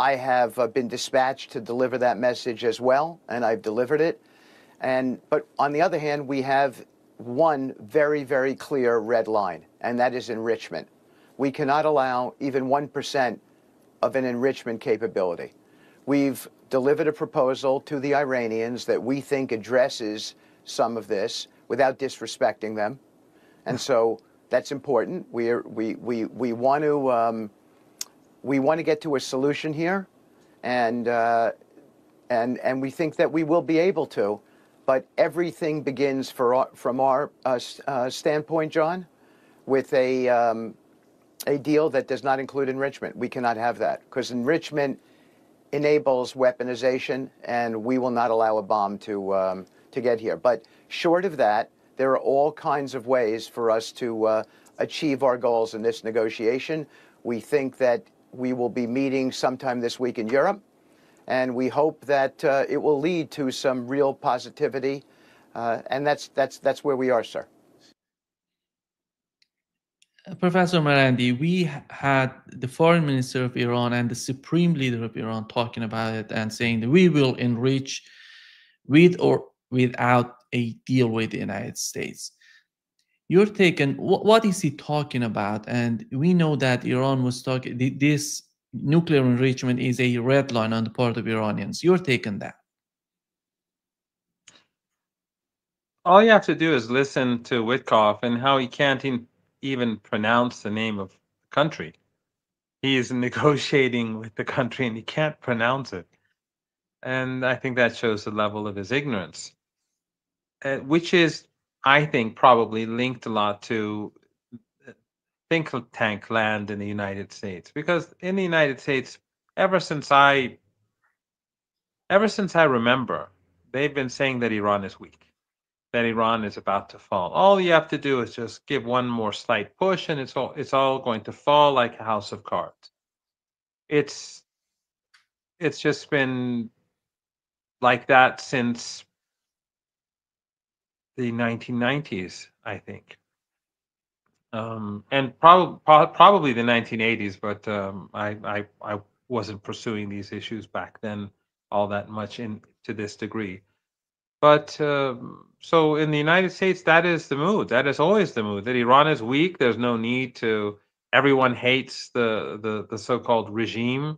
I have been dispatched to deliver that message as well, and I've delivered it. But on the other hand, we have one very, very clear red line, and that is enrichment. We cannot allow even 1% of an enrichment capability. We've delivered a proposal to the Iranians that we think addresses some of this without disrespecting them. And so that's important. We want to get to a solution here, and we think that we will be able to. But everything begins from our standpoint, John, with a deal that does not include enrichment. We cannot have that because enrichment enables weaponization, and we will not allow a bomb to get here. But short of that, there are all kinds of ways for us to achieve our goals in this negotiation. We think that we will be meeting sometime this week in Europe, and we hope that it will lead to some real positivity, and that's where we are, sir. Professor Marandi, we had the foreign minister of Iran and the supreme leader of Iran talking about it and saying that we will enrich with or without a deal with the United States. Your take on what is he talking about? And we know that Iran was talking, this nuclear enrichment is a red line on the part of Iranians. Your take on that? All you have to do is listen to Witkoff and how he can't even pronounce the name of the country. He is negotiating with the country and he can't pronounce it. And I think that shows the level of his ignorance, which is, I think, probably linked a lot to think tank land in the United States. Because in the United States, ever since I remember, they've been saying that Iran is weak, that Iran is about to fall. All you have to do is just give one more slight push, and it's all going to fall like a house of cards. It's just been like that since the 1990s, I think, and probably the 1980s. But I wasn't pursuing these issues back then all that much to this degree. But so in the United States, that is the mood. That is always the mood. That Iran is weak. There's no need to. Everyone hates the so-called regime.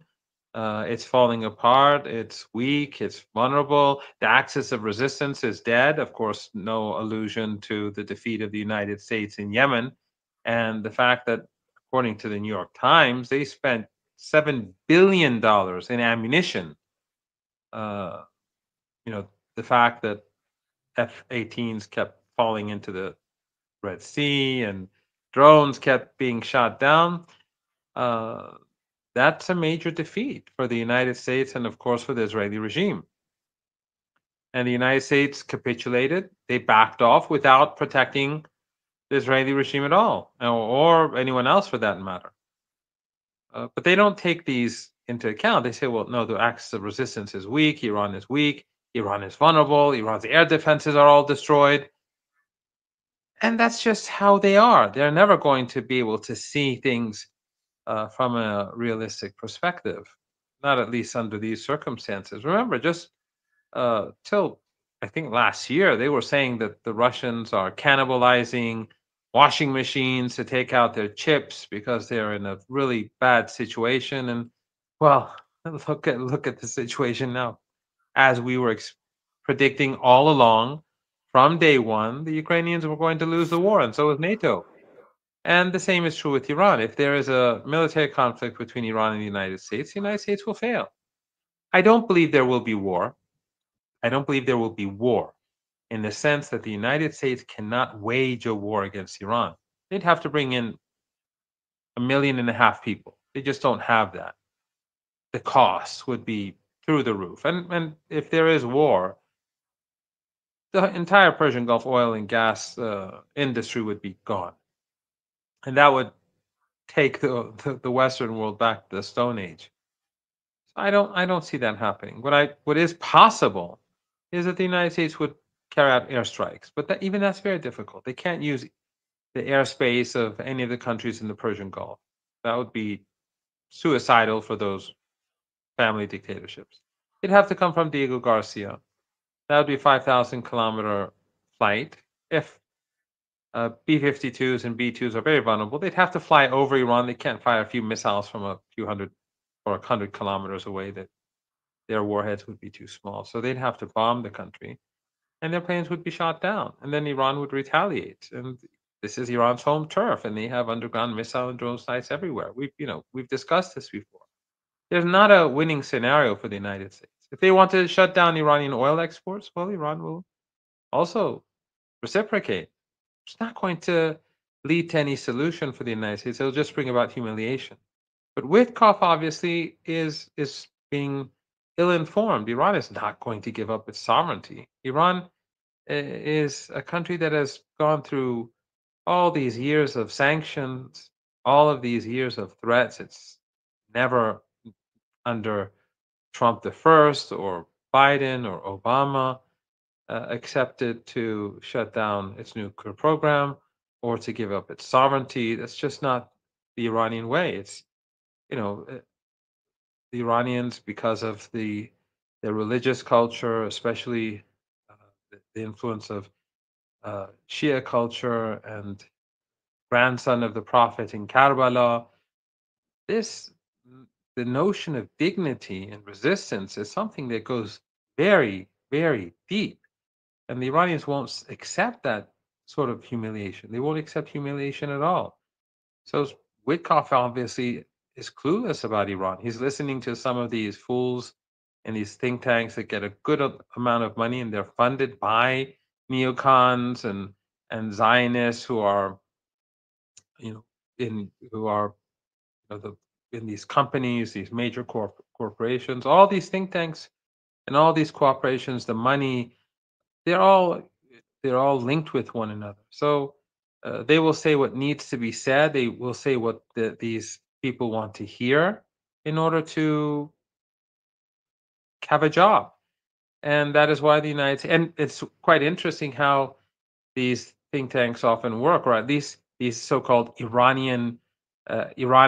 It's falling apart. It's weak. It's vulnerable. The axis of resistance is dead. Of course, no allusion to the defeat of the United States in Yemen, and the fact that, according to the New York Times, they spent $7 billion in ammunition. The fact that F-18s kept falling into the Red Sea and drones kept being shot down, that's a major defeat for the United States and, of course, for the Israeli regime. And the United States capitulated. They backed off without protecting the Israeli regime at all, or anyone else for that matter. But they don't take these into account. They say, well, no, the axis of resistance is weak. Iran is weak. Iran is vulnerable. Iran's air defenses are all destroyed. And that's just how they are. They're never going to be able to see things from a realistic perspective, not at least under these circumstances. Remember, just till I think last year, they were saying that the Russians are cannibalizing washing machines to take out their chips because they're in a really bad situation. And well, look at the situation now. As we were predicting all along from day one, the Ukrainians were going to lose the war, and so was NATO. And the same is true with Iran. If there is a military conflict between Iran and the United States will fail. I don't believe there will be war. I don't believe there will be war in the sense that the United States cannot wage a war against Iran. They'd have to bring in 1.5 million people. They just don't have that. The costs would be through the roof. And if there is war, the entire Persian Gulf oil and gas industry would be gone. And that would take the Western world back to the Stone Age. So I don't see that happening. What is possible is that the United States would carry out airstrikes, but even that's very difficult. They can't use the airspace of any of the countries in the Persian Gulf. That would be suicidal for those family dictatorships. It'd have to come from Diego Garcia. That would be 5,000-kilometer flight. If B-52s and B-2s are very vulnerable, they'd have to fly over Iran. They can't fire a few missiles from a few hundred or 100 kilometers away. That their warheads would be too small. So they'd have to bomb the country, and their planes would be shot down. And then Iran would retaliate. And this is Iran's home turf, and they have underground missile and drone sites everywhere. We've discussed this before. There's not a winning scenario for the United States. If they want to shut down Iranian oil exports, well, Iran will also reciprocate. It's not going to lead to any solution for the United States. It'll just bring about humiliation. But Witkoff obviously is being ill-informed. Iran is not going to give up its sovereignty. Iran is a country that has gone through all these years of sanctions, all of these years of threats. It's never under Trump the first or Biden or Obama accepted to shut down its nuclear program or to give up its sovereignty. That's just not the Iranian way. It's, the Iranians, because of their religious culture, especially the influence of Shia culture and grandson of the Prophet in Karbala, the notion of dignity and resistance is something that goes very, very deep. And the Iranians won't accept that sort of humiliation. They won't accept humiliation at all. So Witkoff obviously is clueless about Iran. He's listening to some of these fools in these think tanks that get a good amount of money, and they're funded by neocons and Zionists who are, in these companies, these major corporations, all these think tanks and all these corporations, the money, they're all linked with one another. So they will say what needs to be said. They will say what these people want to hear in order to have a job. And that is why the United States, and it's quite interesting how these think tanks often work, right? These so-called Iran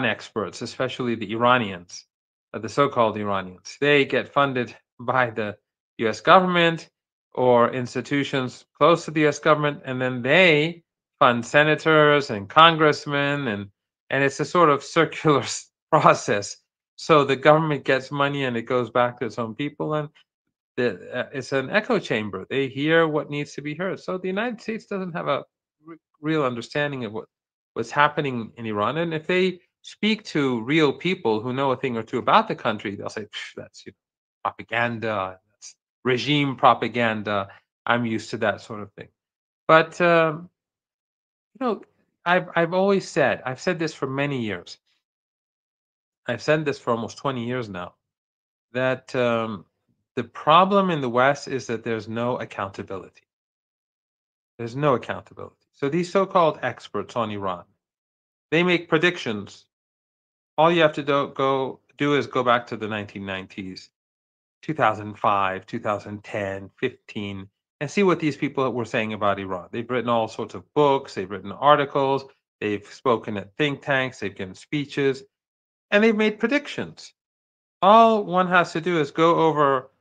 experts, especially the Iranians, the so-called Iranians, they get funded by the U.S. government or institutions close to the U.S. government, and then they fund senators and congressmen, and it's a sort of circular process. So the government gets money and it goes back to its own people, and it's an echo chamber. They hear what needs to be heard. So the United States doesn't have a real understanding of what's happening in Iran. And if they speak to real people who know a thing or two about the country, they'll say, that's propaganda, that's regime propaganda. I'm used to that sort of thing. But I've always said, I've said this for many years. I've said this for almost 20 years now, that the problem in the West is that there's no accountability. There's no accountability. So these so-called experts on Iran, they make predictions. All you have to do is go back to the 1990s, 2005, 2010, 15, and see what these people were saying about Iran. They've written all sorts of books, they've written articles, they've spoken at think tanks, they've given speeches, and they've made predictions. All one has to do is go over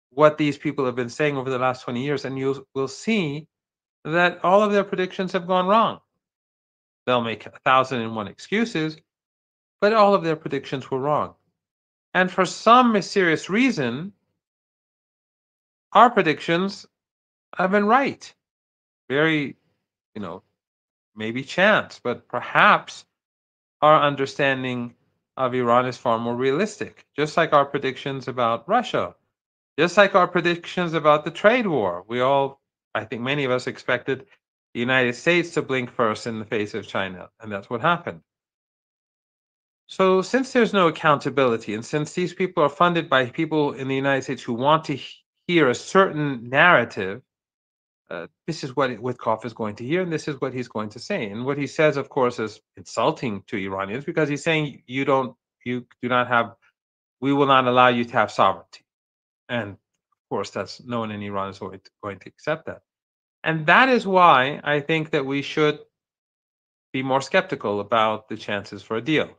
what these people have been saying over the last 20 years, and we'll see that all of their predictions have gone wrong. They'll make 1,001 excuses, but all of their predictions were wrong. And for some mysterious reason, our predictions have been right. Very, maybe chance, but perhaps our understanding of Iran is far more realistic, just like our predictions about Russia, just like our predictions about the trade war. I think many of us expected the United States to blink first in the face of China, and that's what happened. So since there's no accountability, and since these people are funded by people in the United States who want to hear a certain narrative, this is what Witkoff is going to hear, and this is what he's going to say. And what he says, of course, is insulting to Iranians, because he's saying we will not allow you to have sovereignty. And of course, no one in Iran is going to accept that. And that is why I think that we should be more skeptical about the chances for a deal,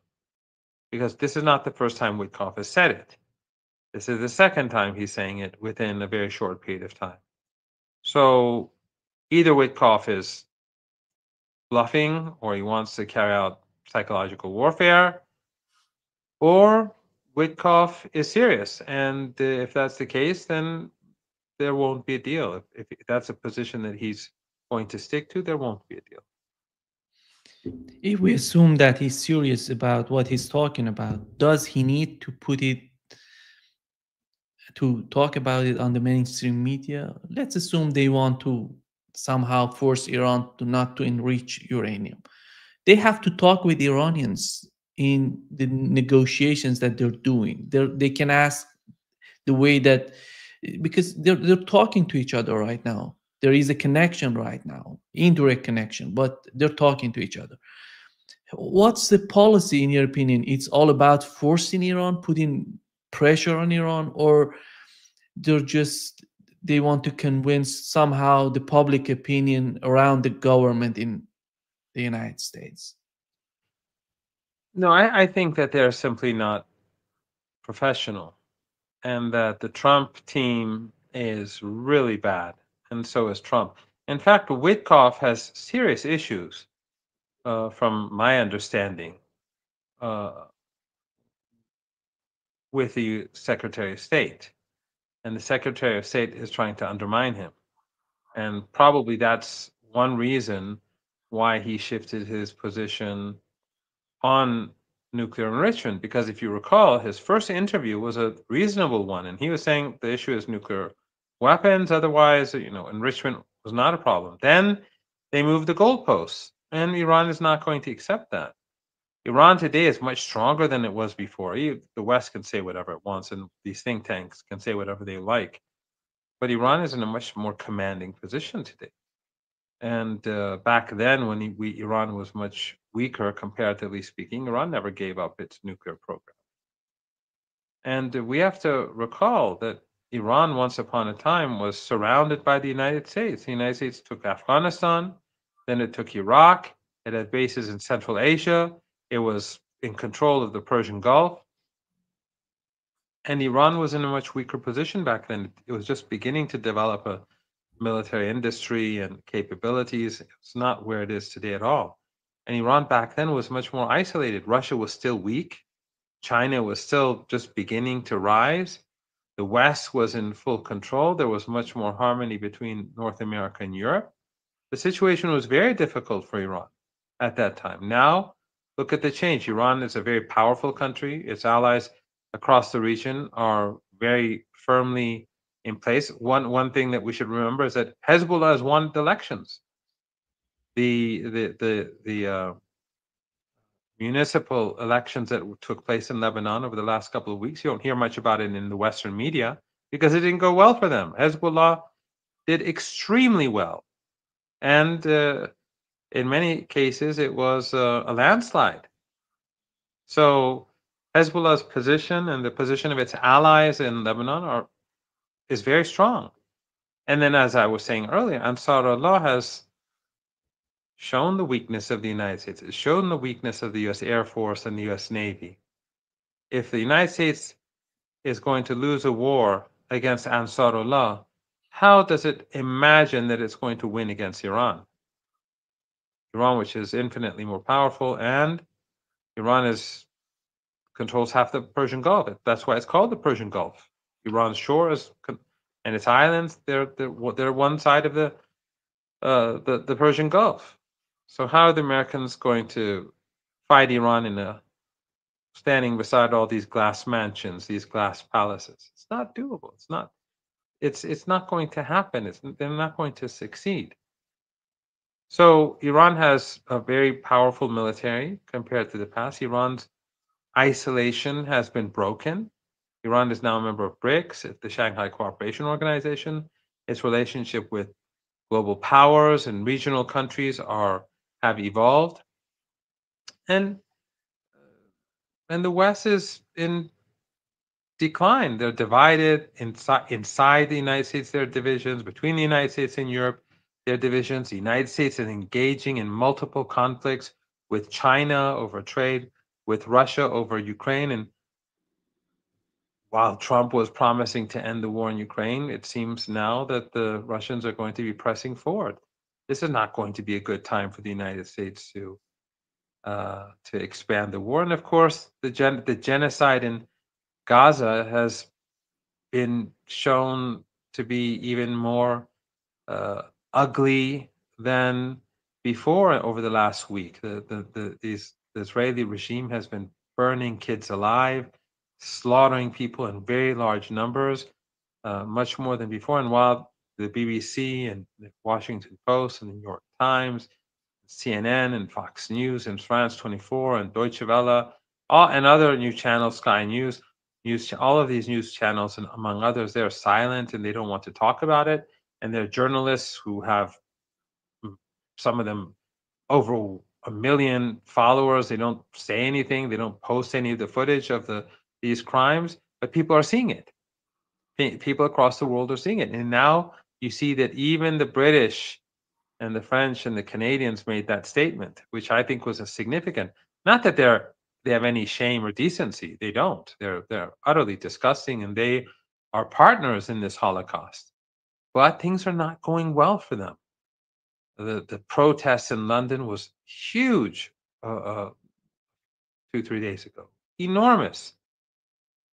because this is not the first time Witkoff has said it. This is the second time he's saying it within a very short period of time. So either Witkoff is bluffing or he wants to carry out psychological warfare, or Witkoff is serious. And if that's the case, then there won't be a deal. If that's a position that he's going to stick to, there won't be a deal. If we assume that he's serious about what he's talking about, does he need to talk about it on the mainstream media? Let's assume they want to somehow force Iran to not to enrich uranium. They have to talk with Iranians in the negotiations that they're doing. They can ask the way that, because they're talking to each other right now. There is a connection right now, indirect connection, but they're talking to each other. What's the policy in your opinion? It's all about forcing Iran, putting pressure on Iran, or they want to convince somehow the public opinion around the government in the United States? No, I think that they're simply not professional, and that the Trump team is really bad, and so is Trump. In fact, Witkoff has serious issues, from my understanding, uh, with the Secretary of State. And the Secretary of State is trying to undermine him. And probably that's one reason why he shifted his position on nuclear enrichment. Because if you recall, his first interview was a reasonable one. And he was saying the issue is nuclear weapons. Otherwise, enrichment was not a problem. Then they moved the goalposts. And Iran is not going to accept that. Iran today is much stronger than it was before. The West can say whatever it wants, and these think tanks can say whatever they like. But Iran is in a much more commanding position today. And back then, when Iran was much weaker, comparatively speaking, Iran never gave up its nuclear program. And we have to recall that Iran, once upon a time, was surrounded by the United States. The United States took Afghanistan, then it took Iraq. It had bases in Central Asia. It was in control of the Persian Gulf. And Iran was in a much weaker position back then. It was just beginning to develop a military industry and capabilities. It's not where it is today at all. And Iran back then was much more isolated. Russia was still weak. China was still just beginning to rise. The West was in full control. There was much more harmony between North America and Europe. The situation was very difficult for Iran at that time. Now, look at the change. Iran is a very powerful country. Its allies across the region are very firmly in place. One thing that we should remember is that Hezbollah has won the elections. The municipal elections that took place in Lebanon over the last couple of weeks, you don't hear much about it in the Western media because it didn't go well for them. Hezbollah did extremely well. And in many cases, it was a landslide. So Hezbollah's position and the position of its allies in Lebanon is very strong. And then, as I was saying earlier, Ansar Allah has shown the weakness of the United States. It's shown the weakness of the U.S. Air Force and the U.S. Navy. If the United States is going to lose a war against Ansar Allah, how does it imagine that it's going to win against Iran? Iran, which is infinitely more powerful, and Iran controls half the Persian Gulf. That's why it's called the Persian Gulf. Iran's shores and its islands, they're one side of the Persian Gulf. So how are the Americans going to fight Iran standing beside all these glass mansions, these glass palaces? It's not doable. It's not going to happen. They're not going to succeed. So Iran has a very powerful military compared to the past. Iran's isolation has been broken. Iran is now a member of BRICS, the Shanghai Cooperation Organization. Its relationship with global powers and regional countries have evolved. And the West is in decline. They're divided inside the United States. There are divisions between the United States and Europe. There are divisions. The United States is engaging in multiple conflicts with China over trade, with Russia over Ukraine. And while Trump was promising to end the war in Ukraine, it seems now that the Russians are going to be pressing forward. This is not going to be a good time for the United States to expand the war. And of course, the genocide in Gaza has been shown to be even more ugly than before over the last week. The Israeli regime has been burning kids alive, slaughtering people in very large numbers, much more than before. And while the BBC and the Washington Post and the New York Times, CNN and Fox News and France 24 and Deutsche Welle, and other news channels, Sky News, all of these news channels, and among others, they're silent and they don't want to talk about it. And they're journalists who have, some of them, over 1 million followers. They don't say anything. They don't post any of the footage of these crimes, but people are seeing it. People across the world are seeing it. And now you see that even the British and the French and the Canadians made that statement, which I think was a significant. Not that they have any shame or decency. They don't. They're utterly disgusting, and they are partners in this Holocaust. But things are not going well for them. The protests in London was huge 2-3 days ago. Enormous.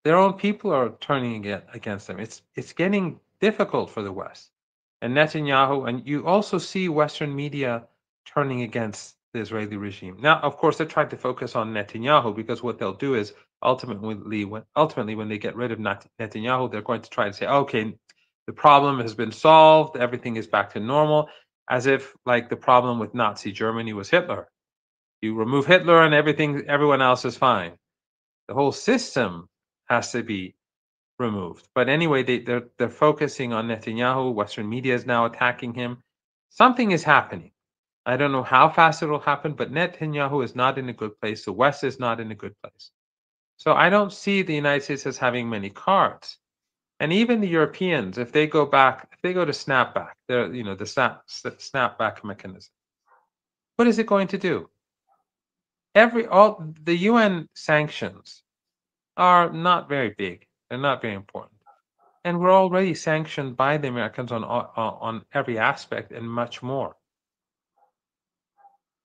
Their own people are turning against them. It's getting difficult for the West. And Netanyahu, and you also see Western media turning against the Israeli regime. Now, of course, they're trying to focus on Netanyahu, because what they'll do is ultimately when they get rid of Netanyahu, they're going to try to say, okay, the problem has been solved, everything is back to normal, as if like the problem with Nazi Germany was Hitler. You remove Hitler and everyone else is fine. The whole system has to be removed. But anyway, they're focusing on Netanyahu. Western media is now attacking him. Something is happening. I don't know how fast it will happen, but Netanyahu is not in a good place. The West is not in a good place. So I don't see the United States as having many cards. And even the Europeans, if they go to snapback, the snapback mechanism, what is it going to do? The UN sanctions are not very big. They're not very important. And we're already sanctioned by the Americans on every aspect and much more.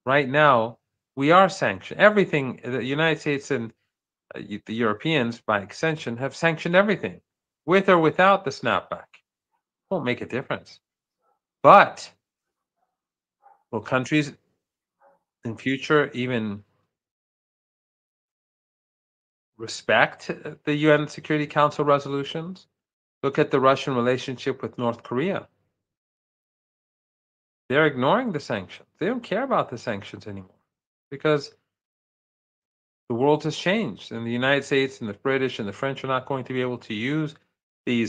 Right now, we are sanctioned. Everything, the United States and the Europeans, by extension, have sanctioned everything, with or without the snapback. Won't make a difference. But will countries in future even respect the UN Security Council resolutions? Look at the Russian relationship with North Korea. They're ignoring the sanctions. They don't care about the sanctions anymore, because the world has changed, and the United States and the British and the French are not going to be able to use the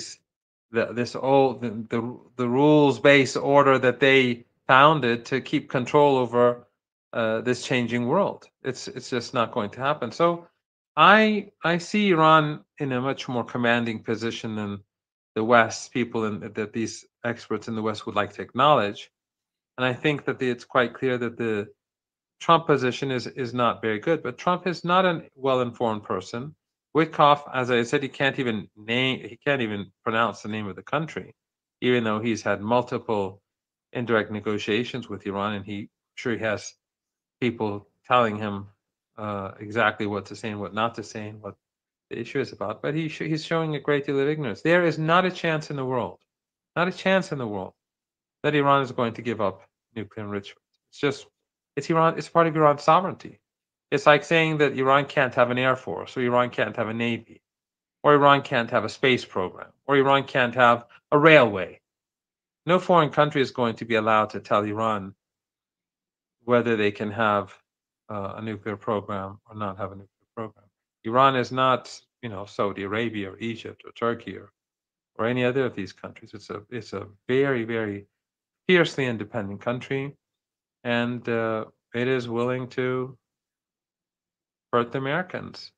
rules-based order that they founded to keep control over this changing world. It's just not going to happen. So I see Iran in a much more commanding position than the West people and that these experts in the West would like to acknowledge. And I think that it's quite clear that the Trump position is not very good. But Trump is not a well-informed person. Witkoff, as I said, he can't even pronounce the name of the country, even though he's had multiple indirect negotiations with Iran, and he has people telling him exactly what to say and what not to say and what the issue is about. But he's showing a great deal of ignorance. There is not a chance in the world, that Iran is going to give up nuclear enrichment. It's Iran. It's part of Iran's sovereignty. It's like saying that Iran can't have an air force, or Iran can't have a navy, or Iran can't have a space program, or Iran can't have a railway. No foreign country is going to be allowed to tell Iran whether they can have a nuclear program or not have a nuclear program. Iran is not, Saudi Arabia or Egypt or Turkey or any other of these countries. It's a very, very fiercely independent country, and it is willing to hurt the Americans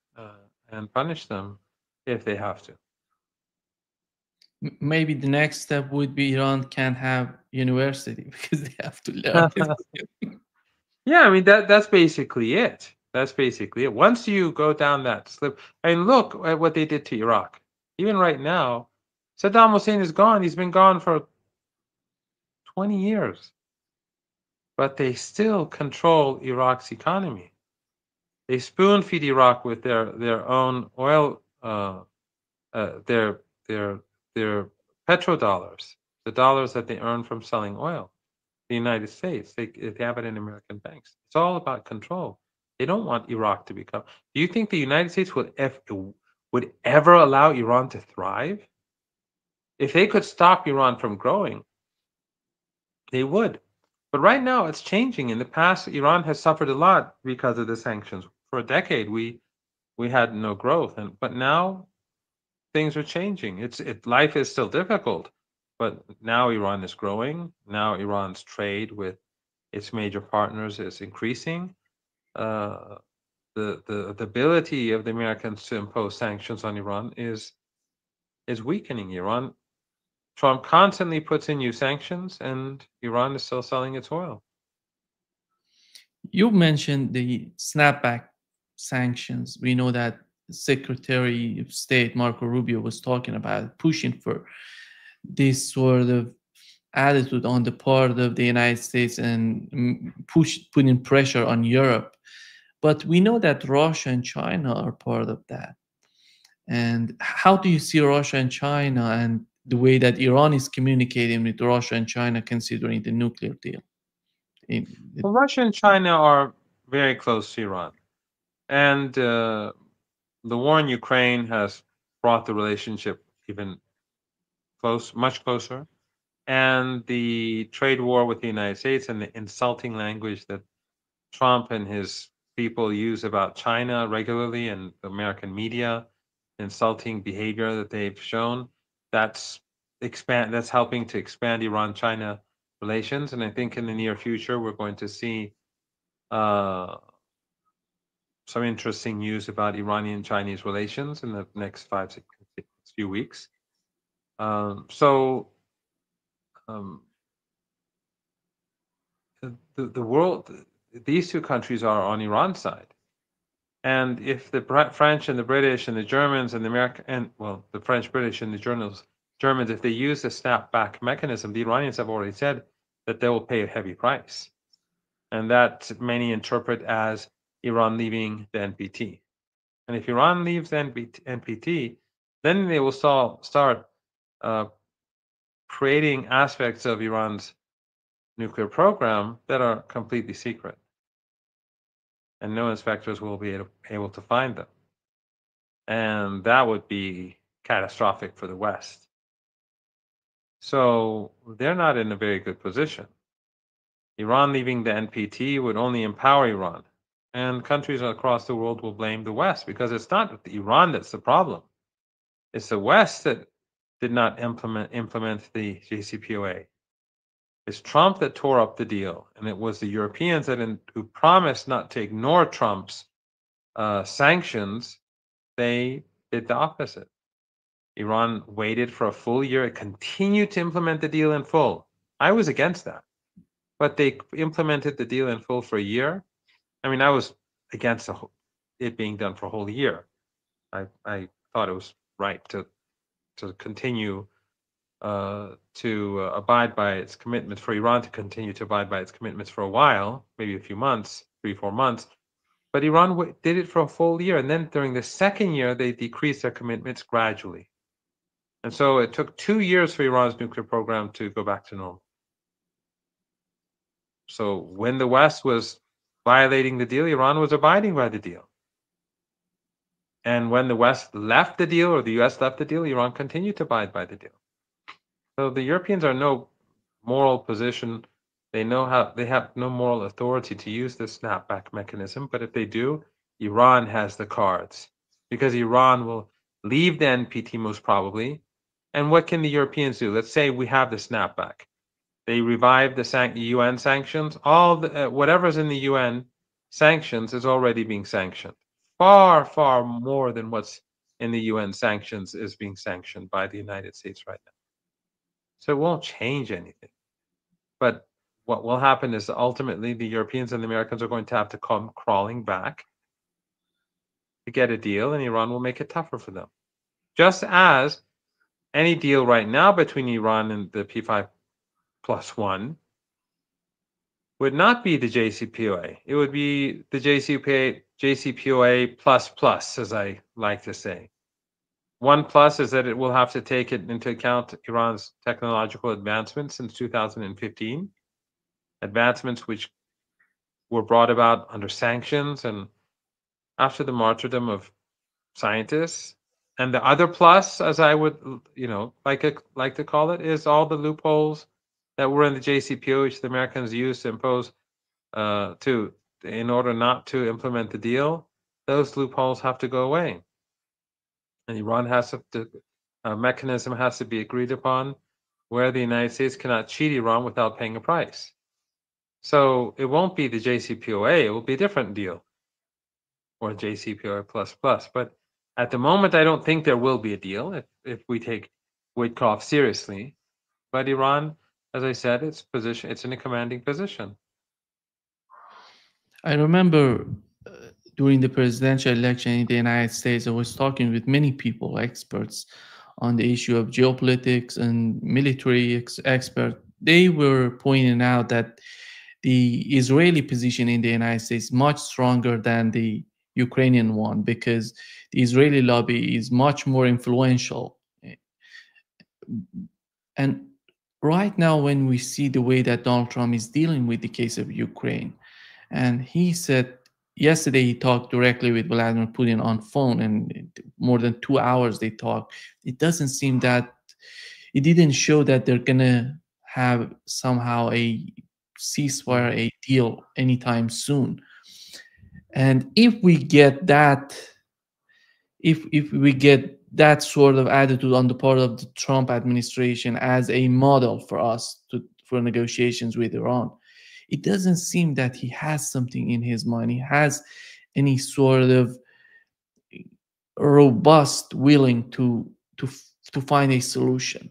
and punish them if they have to. Maybe the next step would be Iran can't have university because they have to learn it. Yeah, I mean that's basically it. That's basically it. Once you go down that slip, I mean, look at what they did to Iraq. Even right now, Saddam Hussein is gone. He's been gone for 20 years. But they still control Iraq's economy. They spoon feed Iraq with their own oil, their their petrodollars, the dollars that they earn from selling oil. The United States, they have it in American banks. It's all about control. They don't want Iraq to become. Do you think the United States would ever allow Iran to thrive? If they could stop Iran from growing, they would. But right now, it's changing. In the past, Iran has suffered a lot because of the sanctions. For a decade, we had no growth, but now things are changing. Life is still difficult, but now Iran is growing. Now Iran's trade with its major partners is increasing. Uh, the ability of the Americans to impose sanctions on Iran is weakening Iran. Trump constantly puts in new sanctions, and Iran is still selling its oil. You mentioned the snapback sanctions. We know that Secretary of State Marco Rubio was talking about pushing for this sort of attitude on the part of the United States and putting pressure on Europe. But we know that Russia and China are part of that. And how do you see Russia and China and the way that Iran is communicating with Russia and China considering the nuclear deal? Well, Russia and China are very close to Iran. And the war in Ukraine has brought the relationship even much closer. And the trade war with the United States and the insulting language that Trump and his people use about China regularly and the American media, insulting behavior that they've shown, that's helping to expand Iran-China relations. And I think in the near future, we're going to see some interesting news about Iranian-Chinese relations in the next 5-6 few weeks. The world, these two countries are on Iran's side. And if the French and the British and the Germans and the the French, British, and the Germans, if they use the snapback mechanism, the Iranians have already said that they will pay a heavy price. And that many interpret as Iran leaving the NPT. And if Iran leaves the NPT, then they will start creating aspects of Iran's nuclear program that are completely secret. And no inspectors will be able to find them. And that would be catastrophic for the West. So they're not in a very good position. Iran leaving the NPT would only empower Iran. And countries across the world will blame the West because it's not Iran that's the problem. It's the West that did not implement the JCPOA. It's Trump that tore up the deal, and it was the Europeans who promised not to ignore Trump's sanctions. They did the opposite. Iran waited for a full year. It continued to implement the deal in full. I was against that, but they implemented the deal in full for a year. I mean, I was against it being done for a whole year. I thought it was right to continue to abide by its commitments, for Iran to continue to abide by its commitments for a while, maybe a few months, 3-4 months. But Iran did it for a full year. And then during the second year, they decreased their commitments gradually. And so it took 2 years for Iran's nuclear program to go back to normal. So when the West was violating the deal, Iran was abiding by the deal. And when the West left the deal, or the US left the deal, Iran continued to abide by the deal. So the Europeans are in no moral position. They have no moral authority to use this snapback mechanism. But if they do, Iran has the cards, because Iran will leave the NPT most probably. And what can the Europeans do? Let's say we have the snapback. They revive the UN sanctions. All the whatever's in the UN sanctions is already being sanctioned. Far, far more than what's in the UN sanctions is being sanctioned by the United States right now. So it won't change anything. But what will happen is ultimately the Europeans and the Americans are going to have to come crawling back to get a deal, and Iran will make it tougher for them. just as any deal right now between Iran and the P5+1 would not be the JCPOA. It would be the JCPOA plus plus, as I like to say. One plus is that it will have to take it into account Iran's technological advancements since 2015, advancements which were brought about under sanctions and after the martyrdom of scientists. And the other plus, as I would, like to call it, is all the loopholes that were in the JCPOA, which the Americans used to impose in order not to implement the deal. Those loopholes have to go away, and Iran has to. A mechanism has to be agreed upon where the United States cannot cheat Iran without paying a price. So it won't be the JCPOA; it will be a different deal, or JCPOA plus plus. But at the moment, I don't think there will be a deal if we take Witkoff seriously. But Iran, as I said, it's in a commanding position. I remember during the presidential election in the United States, I was talking with many people, experts on the issue of geopolitics and military experts. They were pointing out that the Israeli position in the United States is much stronger than the Ukrainian one, because the Israeli lobby is much more influential. And right now, when we see the way that Donald Trump is dealing with the case of Ukraine, and he said yesterday he talked directly with Vladimir Putin on phone, and more than 2 hours they talked. It doesn't seem that, it didn't show that they're gonna have somehow a ceasefire, a deal anytime soon. And if we get that, if we get that sort of attitude on the part of the Trump administration as a model for us for negotiations with Iran, it doesn't seem that he has something in his mind. He has any sort of robust willing to find a solution.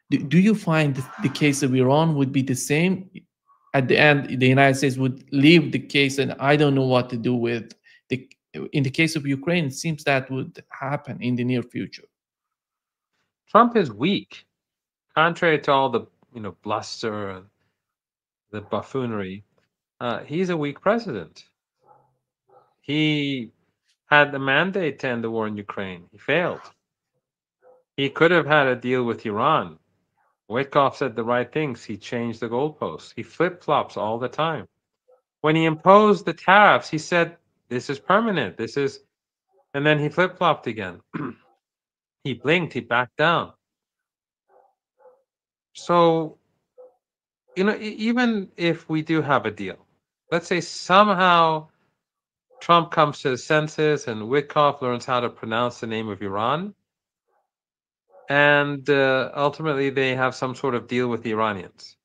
Do you find the case of Iran would be the same? At the end, the United States would leave the case, and I don't know what to do with the. In the case of Ukraine, it seems that would happen in the near future. Trump is weak, contrary to all the bluster and the buffoonery. He's a weak president. He had the mandate to end the war in Ukraine. He failed. He could have had a deal with Iran. Witkoff said the right things. He changed the goalposts. He flip-flops all the time. When he imposed the tariffs, he said, this is permanent. And then he flip-flopped again. He blinked. He backed down. So, even if we do have a deal, let's say somehow Trump comes to his senses and Witkoff learns how to pronounce the name of Iran, and ultimately they have some sort of deal with the Iranians.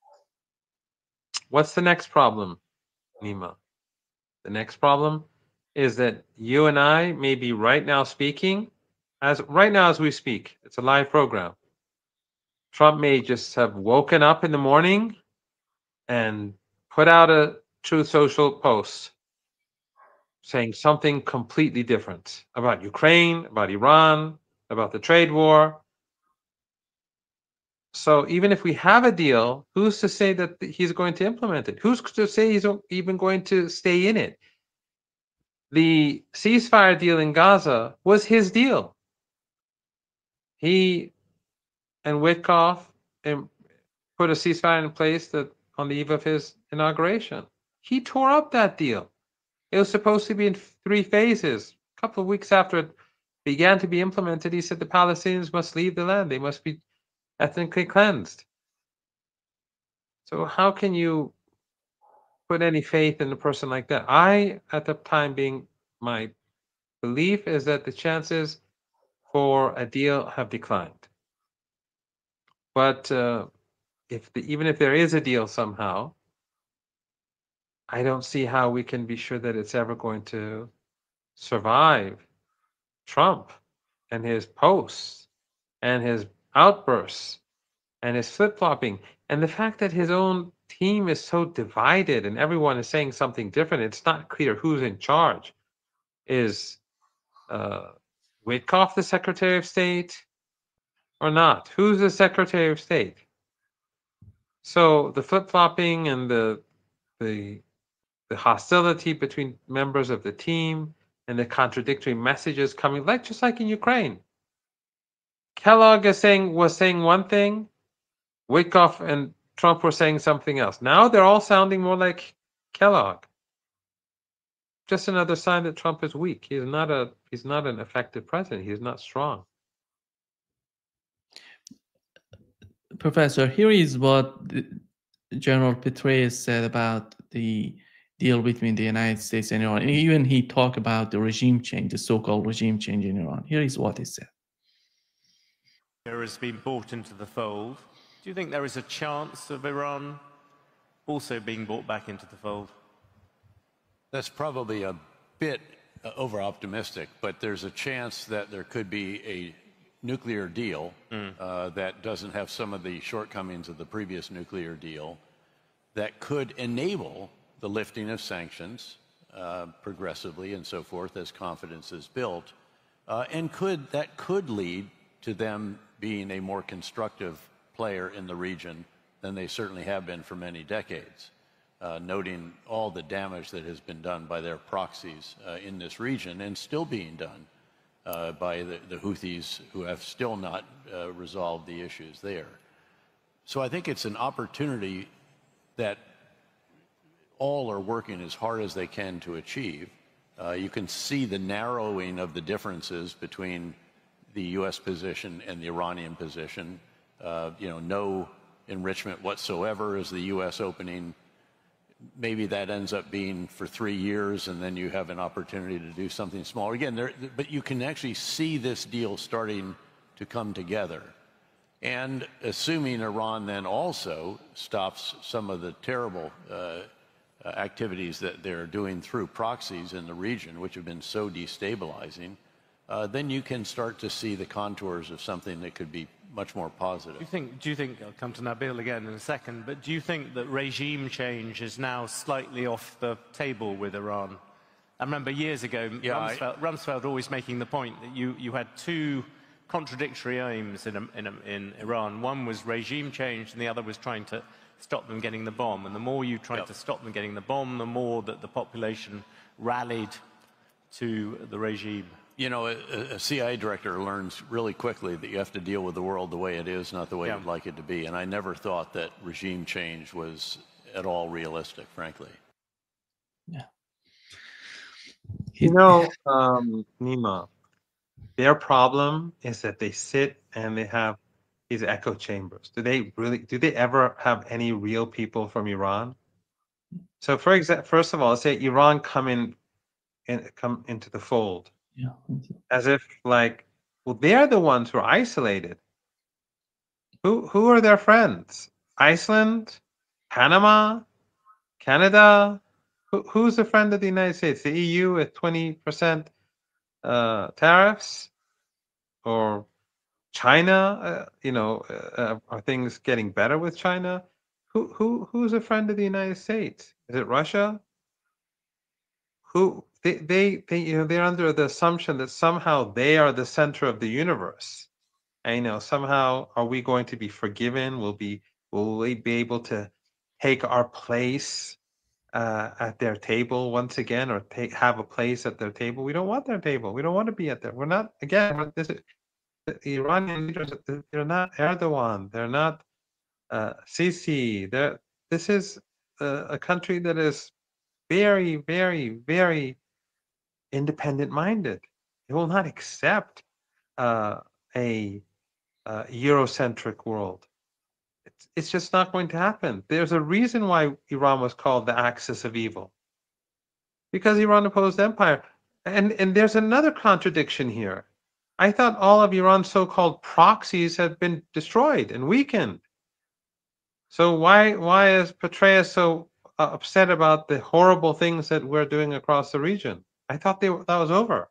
What's the next problem, Nima? The next problem is that you and I may be right now speaking, as we speak. It's a live program. Trump may just have woken up in the morning and put out a Truth Social post saying something completely different about Ukraine, about Iran, about the trade war. So even if we have a deal, who's to say that he's going to implement it? Who's to say he's even going to stay in it? The ceasefire deal in Gaza was his deal. He and Witkoff put a ceasefire in place on the eve of his inauguration. He tore up that deal. It was supposed to be in 3 phases. A couple of weeks after it began to be implemented, he said the Palestinians must leave the land. They must be ethnically cleansed. So how can you put any faith in a person like that? At the time being, my belief is that the chances for a deal have declined. But even if there is a deal somehow, I don't see how we can be sure that it's ever going to survive Trump and his posts and his outbursts and his flip-flopping, and the fact that his own team is so divided and everyone is saying something different. It's not clear who's in charge is Witkoff the Secretary of State or not? Who's the Secretary of State? So the flip-flopping and the hostility between members of the team and the contradictory messages coming, like just like in Ukraine. Kellogg was saying one thing, Witkoff and Trump were saying something else. Now they're all sounding more like Kellogg. Just another sign that Trump is weak. He's not an effective president. He's not strong. Professor, here is what General Petraeus said about the deal between the United States and Iran. And even he talked about the regime change, the so-called regime change in Iran. Here is what he said. Has been brought into the fold. Do you think there is a chance of Iran also being brought back into the fold? That's probably a bit over-optimistic, but there's a chance that there could be a nuclear deal that doesn't have some of the shortcomings of the previous nuclear deal that could enable the lifting of sanctions progressively and so forth as confidence is built, and that could lead to them being a more constructive player in the region than they certainly have been for many decades, noting all the damage that has been done by their proxies in this region and still being done by the Houthis, who have still not resolved the issues there. So I think it's an opportunity that all are working as hard as they can to achieve. You can see the narrowing of the differences between the U.S. position and the Iranian position. No enrichment whatsoever is the U.S. opening. Maybe that ends up being for 3 years, and then you have an opportunity to do something smaller. Again, but you can actually see this deal starting to come together. And assuming Iran then also stops some of the terrible activities that they're doing through proxies in the region, which have been so destabilizing, then you can start to see the contours of something that could be much more positive. Do you think, I'll come to Nabil again in a second, but do you think that regime change is now slightly off the table with Iran? I remember years ago, Rumsfeld always making the point that you had two contradictory aims in Iran. One was regime change and the other was trying to stop them getting the bomb. And the more you tried to stop them getting the bomb, the more that the population rallied to the regime. You know, a CIA director learns really quickly that you have to deal with the world the way it is, not the way you'd like it to be. And I never thought that regime change was at all realistic, frankly. Yeah. Nima, their problem is that they sit and they have these echo chambers. Do they ever have any real people from Iran? So, for example, first of all, let's say Iran come into the fold. Yeah. As if they're the ones who are isolated. Who are their friends? Iceland, Panama, Canada. Who's a friend of the United States? The EU at 20% tariffs, or China? Are things getting better with China? Who's a friend of the United States? Is it Russia? They're under the assumption that somehow they are the center of the universe. And somehow are we going to be forgiven? Will we be able to take our place at their table once again, or have a place at their table? We don't want their table. We don't want to be at there. We're not, again, the Iranian leaders, they're not Erdogan. They're not Sisi. This is a country that is very, very, very independent-minded. They will not accept a Eurocentric world. It's just not going to happen. There's a reason why Iran was called the axis of evil, because Iran opposed empire. And there's another contradiction here. I thought all of Iran's so-called proxies had been destroyed and weakened. So why is Petraeus so upset about the horrible things that we're doing across the region? I thought that was over.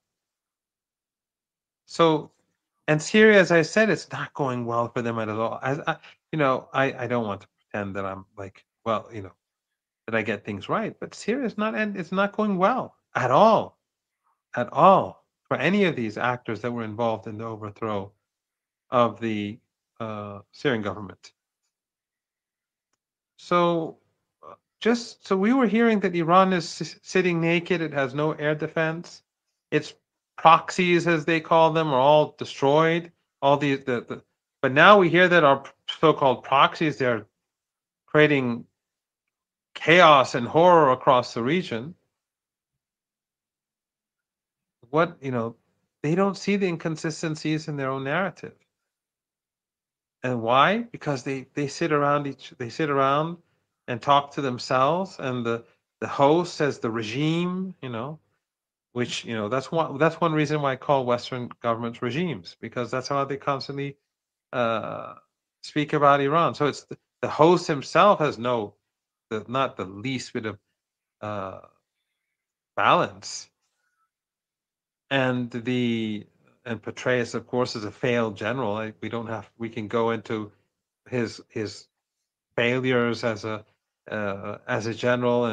So, and Syria, as I said, it's not going well for them at all. I don't want to pretend that I'm that I get things right, but Syria is not, and it's not going well at all, for any of these actors that were involved in the overthrow of the Syrian government. So so we were hearing that Iran is sitting naked. It has no air defense. Its proxies, as they call them, are all destroyed. All these, but now we hear that our so-called proxies, they're creating chaos and horror across the region. What, they don't see the inconsistencies in their own narrative. And why? Because they sit around and talk to themselves, and the host says the regime, which that's one reason why I call Western governments regimes, because that's how they constantly speak about Iran. So it's the host himself has not the least bit of balance, and Petraeus, of course, is a failed general. We can go into his failures as a general,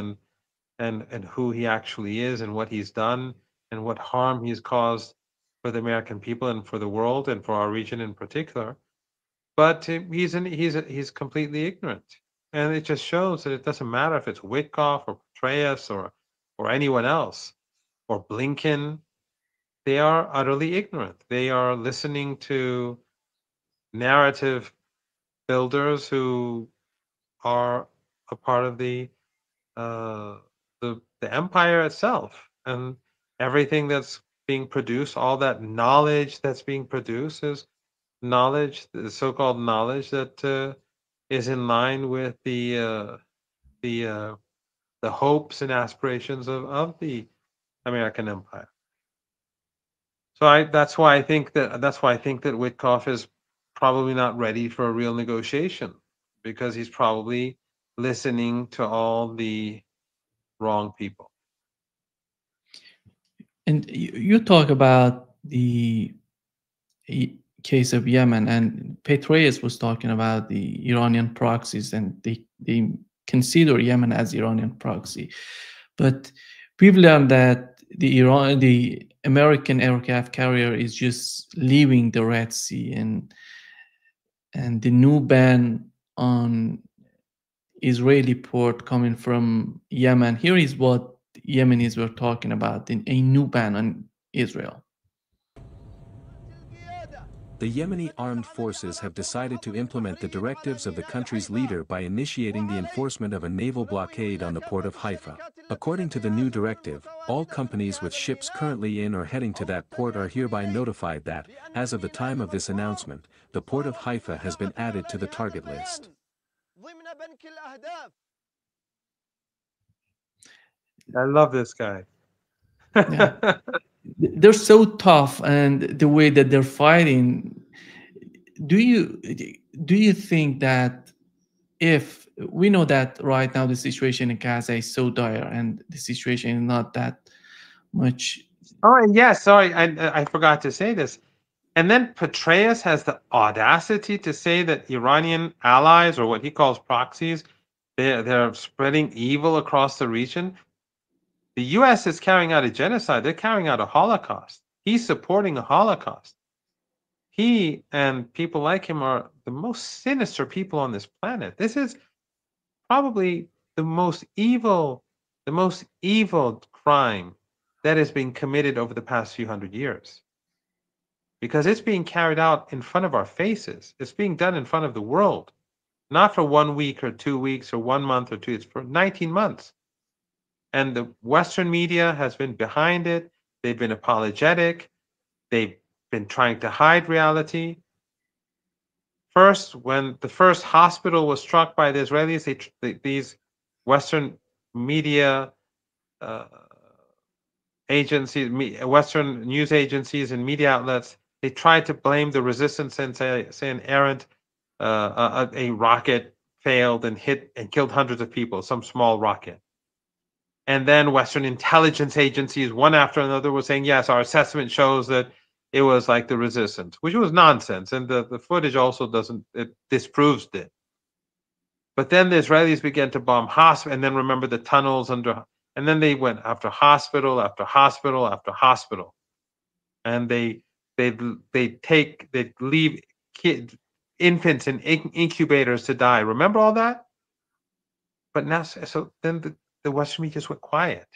and who he actually is, and what he's done, and what harm he's caused for the American people and for the world and for our region in particular. But he's completely ignorant, and it just shows that it doesn't matter if it's Witkoff or Petraeus or anyone else or Blinken. They are utterly ignorant. They are listening to narrative builders who are a part of the empire itself, and everything that's being produced, all that knowledge that's being produced, is knowledge, the so-called knowledge that is in line with the hopes and aspirations of the American empire. So that's why I think that Witkoff is probably not ready for a real negotiation, because he's probably listening to all the wrong people. And you talk about the case of Yemen, and Petraeus was talking about the Iranian proxies, and they consider Yemen as Iranian proxy. But we've learned that the American aircraft carrier is just leaving the Red Sea, and the new ban on Israeli port coming from Yemen. Here is what Yemenis were talking about: a new ban on Israel. The Yemeni armed forces have decided to implement the directives of the country's leader by initiating the enforcement of a naval blockade on the port of Haifa. According to the new directive, all companies with ships currently in or heading to that port are hereby notified that, as of the time of this announcement, the port of Haifa has been added to the target list. I love this guy. Yeah. They're so tough, and the way that they're fighting. Do you think that, if we know that right now the situation in Gaza is so dire, and the situation is not that much? Oh, and yes, sorry, I forgot to say this. And then Petraeus has the audacity to say that Iranian allies, or what he calls proxies, they're spreading evil across the region. The U.S. is carrying out a genocide. They're carrying out a Holocaust. He's supporting a Holocaust. He and people like him are the most sinister people on this planet. This is probably the most evil crime that has been committed over the past few hundred years. Because it's being carried out in front of our faces. It's being done in front of the world. Not for 1 week or 2 weeks or 1 month or two. It's for 19 months. And the Western media has been behind it. They've been apologetic. They've been trying to hide reality. First, when the first hospital was struck by the Israelis, these Western media agencies, Western news agencies and media outlets, they tried to blame the resistance and say an errant, a rocket failed and hit and killed hundreds of people, some small rocket. And then Western intelligence agencies, one after another, were saying, yes, our assessment shows that it was like the resistance, which was nonsense. And the footage also disproves it. But then the Israelis began to bomb hospitals, and then remember the tunnels under, and then they went after hospital after hospital after hospital. and they leave infants in incubators to die. Remember all that? But now, so then the Western media just went quiet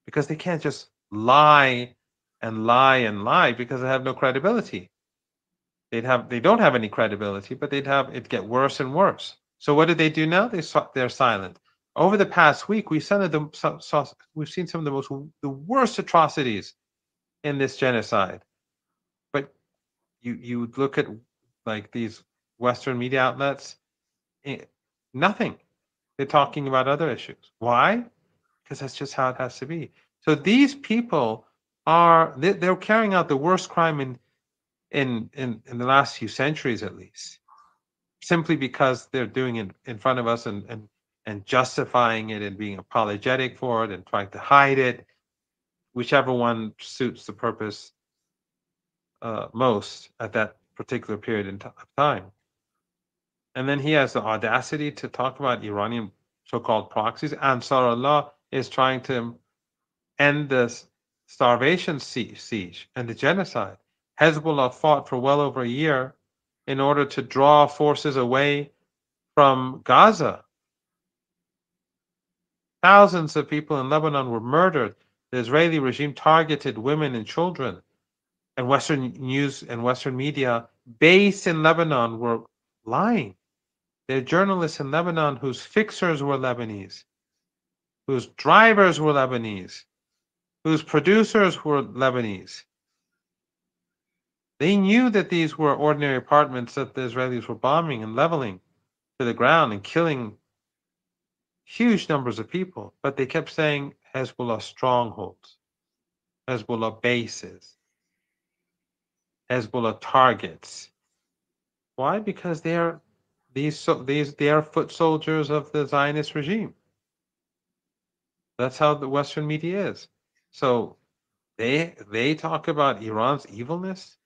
because they can't just lie and lie and lie because they have no credibility. They don't have any credibility, but it'd get worse and worse. So what did they do now? They're silent. Over the past week, we've seen some of the worst atrocities in this genocide. But you look at like these Western media outlets, nothing. They're talking about other issues. Why? Because that's just how it has to be. So these people they're carrying out the worst crime in the last few centuries, at least, simply because they're doing it in front of us and justifying it and being apologetic for it and trying to hide it, whichever one suits the purpose most at that particular period of time. And then he has the audacity to talk about Iranian so-called proxies. Ansar Allah is trying to end the starvation siege and the genocide. Hezbollah fought for well over a year in order to draw forces away from Gaza. Thousands of people in Lebanon were murdered. The Israeli regime targeted women and children. And Western news and Western media based in Lebanon were lying. There are journalists in Lebanon whose fixers were Lebanese, whose drivers were Lebanese, whose producers were Lebanese. They knew that these were ordinary apartments that the Israelis were bombing and leveling to the ground and killing huge numbers of people. But they kept saying Hezbollah strongholds, Hezbollah bases, Hezbollah targets. Why? Because they are foot soldiers of the Zionist regime. That's how the Western media is. So they talk about Iran's evilness.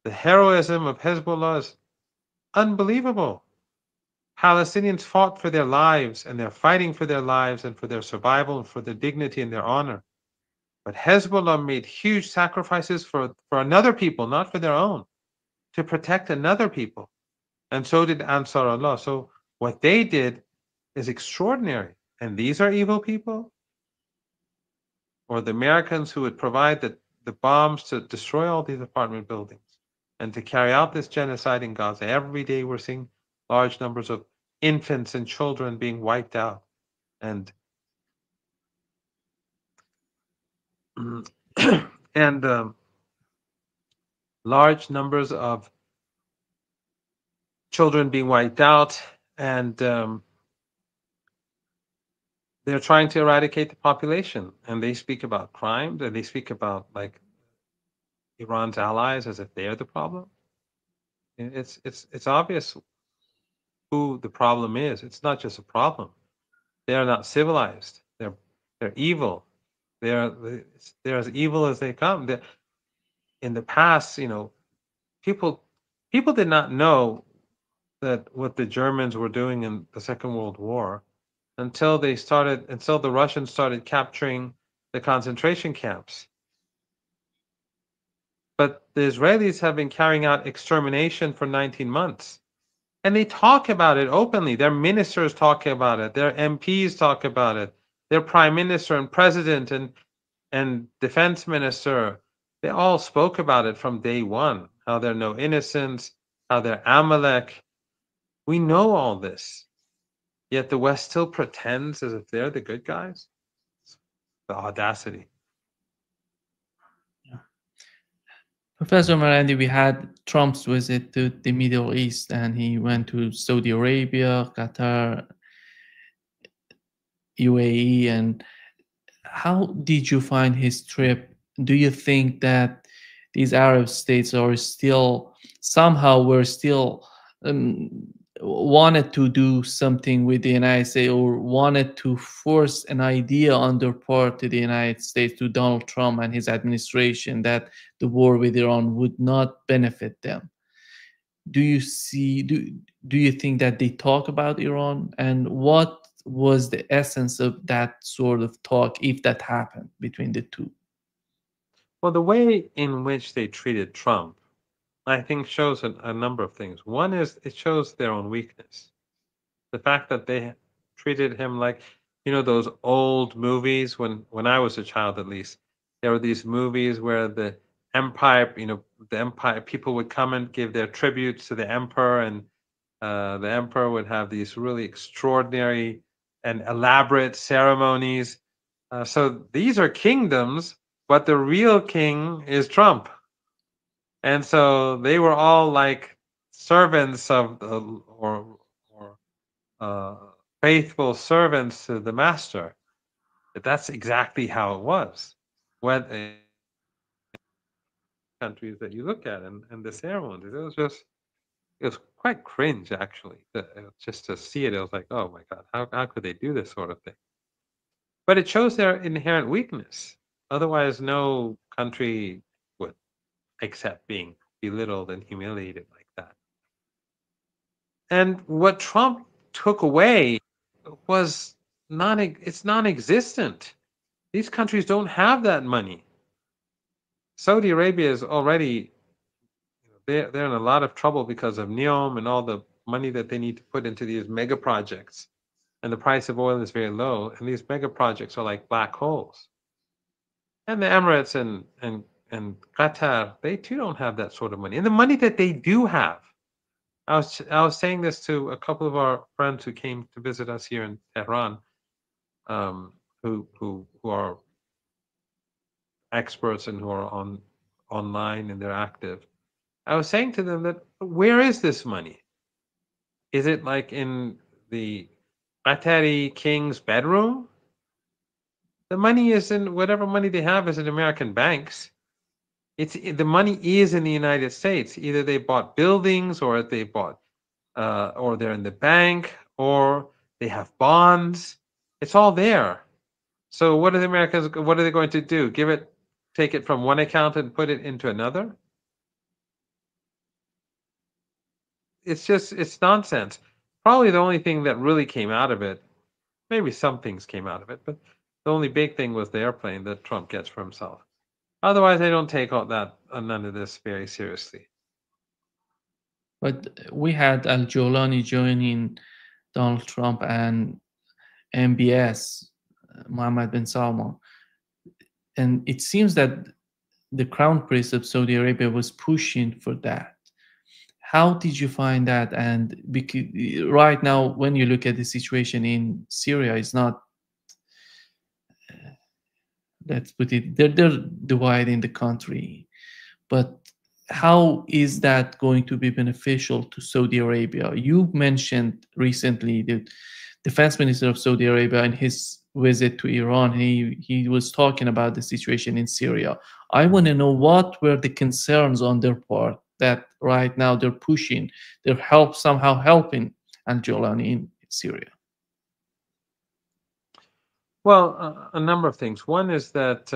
The heroism of Hezbollah is unbelievable. Palestinians fought for their lives, and they're fighting for their lives and for their survival and for their dignity and their honor. But Hezbollah made huge sacrifices for another people, not for their own, to protect another people. And so did Ansar Allah. So what they did is extraordinary. And these are evil people? Or the Americans who would provide the bombs to destroy all these apartment buildings and to carry out this genocide in Gaza. Every day we're seeing large numbers of infants and children being wiped out. And large numbers of children being wiped out, and they're trying to eradicate the population. And they speak about crimes, and they speak about like Iran's allies as if they're the problem. It's obvious who the problem is. It's not just a problem. They are not civilized. They're evil. They're as evil as they come. In the past, people did not know that what the Germans were doing in the Second World War until the Russians started capturing the concentration camps. But the Israelis have been carrying out extermination for 19 months. And they talk about it openly. Their ministers talk about it. Their MPs talk about it. Their prime minister and president and defense minister, they all spoke about it from day one, how there are no innocents, how they're Amalek. We know all this. Yet the West still pretends as if they're the good guys. The audacity. Professor Marandi, we had Trump's visit to the Middle East, and he went to Saudi Arabia, Qatar, UAE. And how did you find his trip? Do you think that these Arab states are still wanted to do something with the United States, or wanted to force an idea on their part to the United States, to Donald Trump and his administration, that the war with Iran would not benefit them? Do you think that they talk about Iran? And what was the essence of that sort of talk, if that happened between the two? Well, the way in which they treated Trump, I think, shows a number of things. One is it shows their own weakness. The fact that they treated him like, those old movies when I was a child, at least, there were these movies where the empire, the empire people would come and give their tributes to the emperor, and the emperor would have these really extraordinary and elaborate ceremonies. So these are kingdoms, but the real king is Trump. And so they were all like servants of the, or faithful servants to the master. But that's exactly how it was. What countries that you look at and the ceremonies, it was quite cringe actually. Just to see it, it was like, oh my god, how could they do this sort of thing? But it shows their inherent weakness. Otherwise, no country would accept being belittled and humiliated like that. And what Trump took away was it's non-existent. These countries don't have that money. Saudi Arabia is already they're in a lot of trouble because of NEOM and all the money that they need to put into these mega projects. And the price of oil is very low, and these mega projects are like black holes. And the Emirates and Qatar, they too don't have that sort of money. And the money that they do have, I was saying this to a couple of our friends who came to visit us here in Tehran, who are experts and who are online and they're active. I was saying to them that where is this money? Is it like in the Qatari king's bedroom? The money is in whatever money they have is in American banks. The money is in the United States. Either they bought buildings, or they bought, or they're in the bank, or they have bonds. It's all there. So what are the Americans? What are they going to do? Take it from one account and put it into another? It's nonsense. Probably the only thing that really came out of it, maybe some things came out of it, but the only big thing was the airplane that Trump gets for himself. Otherwise, I don't take all that none of this very seriously. But we had Al Jolani joining Donald Trump and MBS, Mohammed bin Salman. And it seems that the crown prince of Saudi Arabia was pushing for that. How did you find that? And because right now, when you look at the situation in Syria, it's not, let's put it, they're dividing the country. But how is that going to be beneficial to Saudi Arabia? You mentioned recently the defense minister of Saudi Arabia in his visit to Iran, he was talking about the situation in Syria. I want to know what were the concerns on their part that right now they're pushing, they're somehow helping Al-Jolani in Syria. Well, a number of things. One is that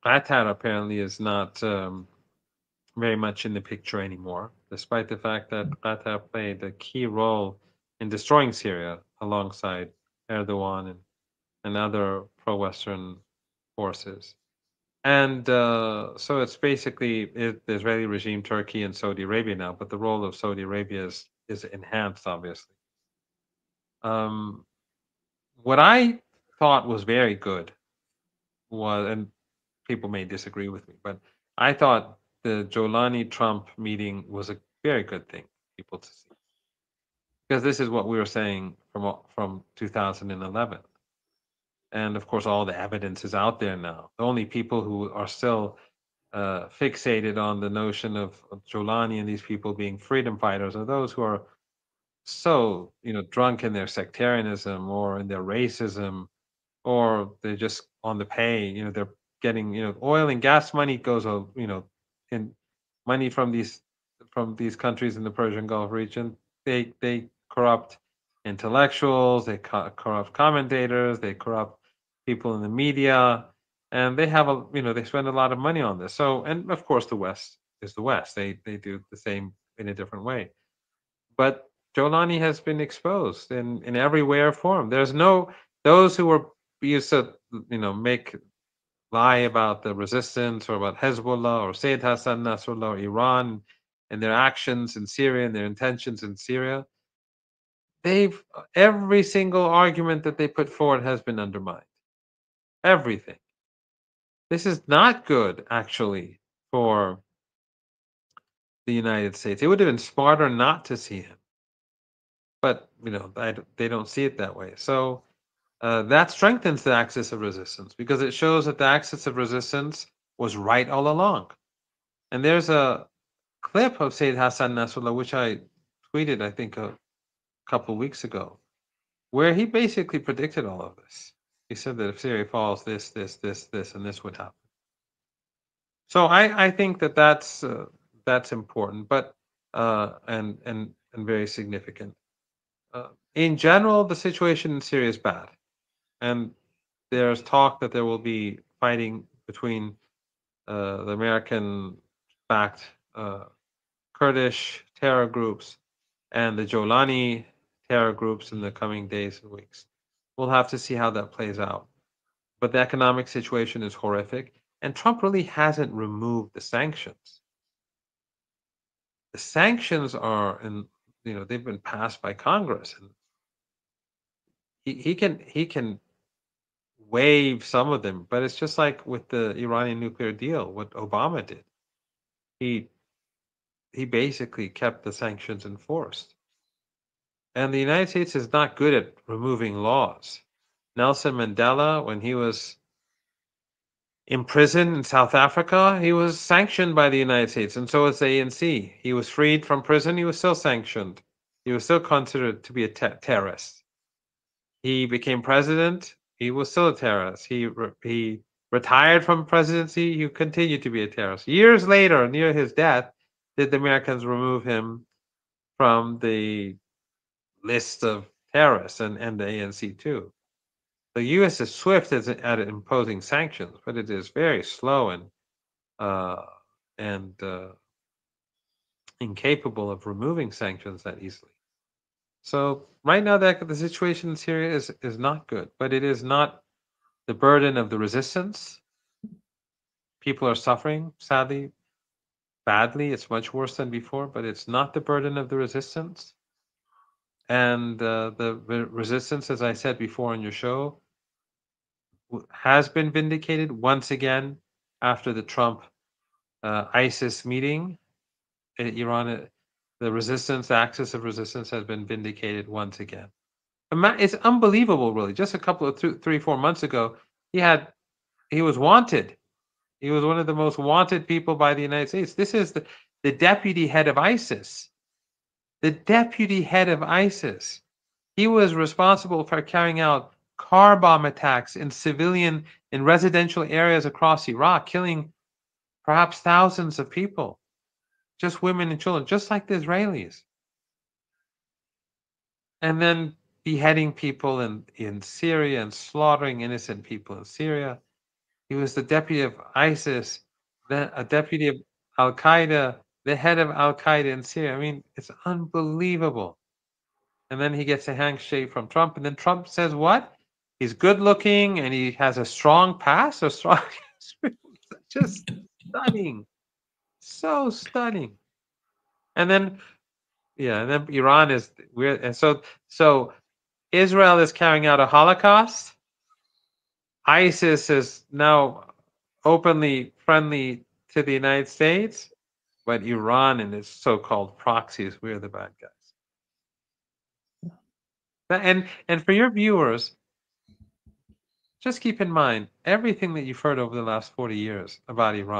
Qatar apparently is not very much in the picture anymore, despite the fact that Qatar played a key role in destroying Syria alongside Erdogan and other pro-Western forces. And so it's basically the Israeli regime, Turkey, and Saudi Arabia now, but the role of Saudi Arabia is enhanced, obviously. What I thought was very good was, and people may disagree with me, but I thought the Jolani-Trump meeting was a very good thing for people to see. Because this is what we were saying from 2011. And of course, all the evidence is out there now. The only people who are still fixated on the notion of Jolani and these people being freedom fighters are those who are so, drunk in their sectarianism or in their racism, or they're just on the pay. They're getting, oil and gas money goes, in money from these countries in the Persian Gulf region. They corrupt intellectuals, they corrupt commentators, they corrupt people in the media, and they have they spend a lot of money on this. So, and of course, the West is the West. They do the same in a different way. But Jolani has been exposed in every way or form. There's those who were used to make lie about the resistance or about Hezbollah or Sayyid Hassan Nasrallah or Iran and their actions in Syria and their intentions in Syria, every single argument that they put forward has been undermined. Everything. This is not good, actually, for the United States. It would have been smarter not to see him. But, they don't see it that way. So that strengthens the axis of resistance because it shows that the axis of resistance was right all along. And there's a clip of Sayyid Hassan Nasrallah, which I tweeted, I think, a couple of weeks ago, where he basically predicted all of this. He said that if Syria falls, this, and this would happen. So I think that that's important, but and very significant. In general, the situation in Syria is bad, and there's talk that there will be fighting between the American-backed Kurdish terror groups and the Jolani terror groups in the coming days and weeks. We'll have to see how that plays out. But the economic situation is horrific, and Trump really hasn't removed the sanctions. The sanctions are, they've been passed by Congress, and he can waive some of them, but it's just like with the Iranian nuclear deal, what Obama did. He basically kept the sanctions enforced. And the United States is not good at removing laws. Nelson Mandela, when he was in prison in South Africa, he was sanctioned by the United States, and so was the ANC. He was freed from prison, he was still sanctioned. He was still considered to be a terrorist. He became president, he was still a terrorist. He retired from presidency, he continued to be a terrorist. Years later, near his death, did the Americans remove him from the list of terrorists and the ANC too. The U.S. is swift at imposing sanctions, but it is very slow and incapable of removing sanctions that easily. So right now, the situation in Syria is not good, but it is not the burden of the resistance. People are suffering, sadly, badly. It's much worse than before, but it's not the burden of the resistance. And the resistance, as I said before on your show, has been vindicated once again after the Trump ISIS meeting in Iran. The resistance, the axis of resistance has been vindicated once again. It's unbelievable, really. Just a couple of 3-4 months ago, he was wanted. He was one of the most wanted people by the United States. This is the deputy head of ISIS. The deputy head of ISIS. He was responsible for carrying out car bomb attacks in residential areas across Iraq, killing perhaps thousands of people, just women and children, just like the Israelis. And then beheading people in Syria and slaughtering innocent people in Syria. He was the deputy of ISIS, then a deputy of Al-Qaeda, the head of Al-Qaeda in Syria. I mean, it's unbelievable. And then he gets a handshake from Trump, and then Trump says what? He's good looking and he has a strong past, just stunning. So stunning. And then Iran is weird. And so Israel is carrying out a Holocaust. ISIS is now openly friendly to the United States, but Iran and its so-called proxies, we're the bad guys. And for your viewers, just keep in mind everything that you've heard over the last 40 years about Iran.